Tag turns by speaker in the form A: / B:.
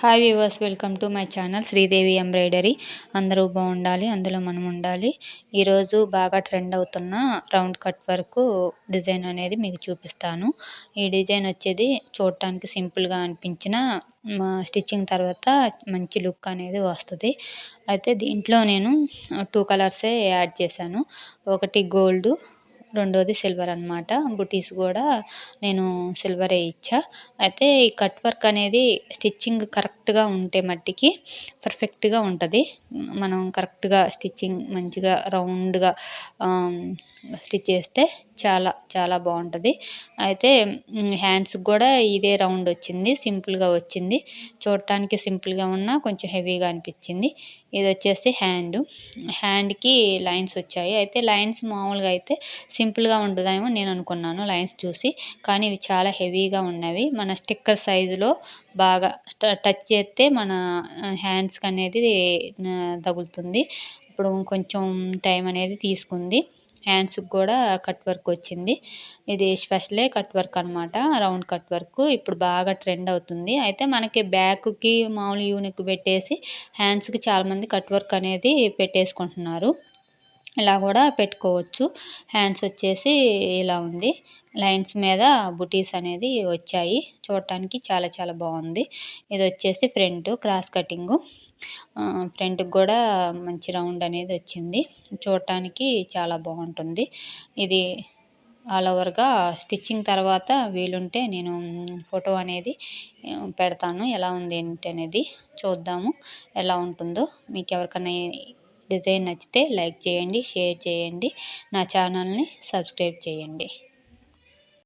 A: Hi viewers, welcome to my channel Sridevi embroidery. అందరూ బాగుండాలి, అందులో మనం ఉండాలి. ఈరోజు బాగా ట్రెండ్ అవుతున్న రౌండ్ కట్ వర్క్ డిజైన్ అనేది మీకు చూపిస్తాను. ఈ డిజైన్ వచ్చేది చూడటానికి సింపుల్గా అనిపించిన స్టిచ్చింగ్ తర్వాత మంచి లుక్ అనేది వస్తుంది. అయితే దీంట్లో నేను 2 కలర్సే యాడ్ చేశాను. ఒకటి గోల్డ్, రెండోది సిల్వర్ అనమాట. బుటీస్ కూడా నేను సిల్వరే ఇచ్చా. అయితే ఈ కట్ వర్క్ అనేది స్టిచ్చింగ్ కరెక్ట్గా ఉంటే మట్టికి పర్ఫెక్ట్గా ఉంటుంది. మనం కరెక్ట్గా స్టిచ్చింగ్ మంచిగా రౌండ్గా స్టిచ్ చేస్తే చాలా చాలా బాగుంటుంది. అయితే హ్యాండ్స్కి కూడా ఇదే రౌండ్ వచ్చింది, సింపుల్గా వచ్చింది. చూడటానికి సింపుల్గా ఉన్నా కొంచెం హెవీగా అనిపించింది. ఇది వచ్చేసి హ్యాండ్కి లైన్స్ వచ్చాయి. అయితే లైన్స్ మామూలుగా అయితే సింపుల్గా ఉంటుందేమో నేను అనుకున్నాను లైన్స్ చూసి, కానీ ఇవి చాలా హెవీగా ఉన్నవి. మన స్టిక్కర్ సైజులో బాగా టచ్ చేస్తే మన హ్యాండ్స్కి అనేది తగులుతుంది. ఇప్పుడు కొంచెం టైం అనేది తీసుకుంది. హ్యాండ్స్కి కూడా కట్ వర్క్ వచ్చింది. ఇది స్పెషలే కట్ వర్క్ అనమాట, రౌండ్ కట్ వర్క్. ఇప్పుడు బాగా ట్రెండ్ అవుతుంది. అయితే మనకి బ్యాక్కి మామూలు యూనిక్ పెట్టేసి హ్యాండ్స్కి చాలామంది కట్ వర్క్ అనేది పెట్టేసుకుంటున్నారు. ఇలా కూడా పెట్టుకోవచ్చు. హ్యాండ్స్ వచ్చేసి ఇలా ఉంది. లైన్స్ మీద బుటీస్ అనేది వచ్చాయి. చూడటానికి చాలా చాలా బాగుంది. ఇది వచ్చేసి ఫ్రంట్ క్రాస్ కటింగు. ఫ్రంట్కి కూడా మంచి రౌండ్ అనేది వచ్చింది. చూడటానికి చాలా బాగుంటుంది. ఇది ఆల్ ఓవర్గా స్టిచ్చింగ్ తర్వాత వీలుంటే నేను ఫోటో అనేది పెడతాను. ఎలా ఉంది ఏంటి అనేది చూద్దాము, ఎలా ఉంటుందో. మీకు ఎవరికైనా డిజైన్ నచ్చితే లైక్ చేయండి, షేర్ చేయండి, నా ఛానల్ని సబ్స్క్రైబ్ చేయండి.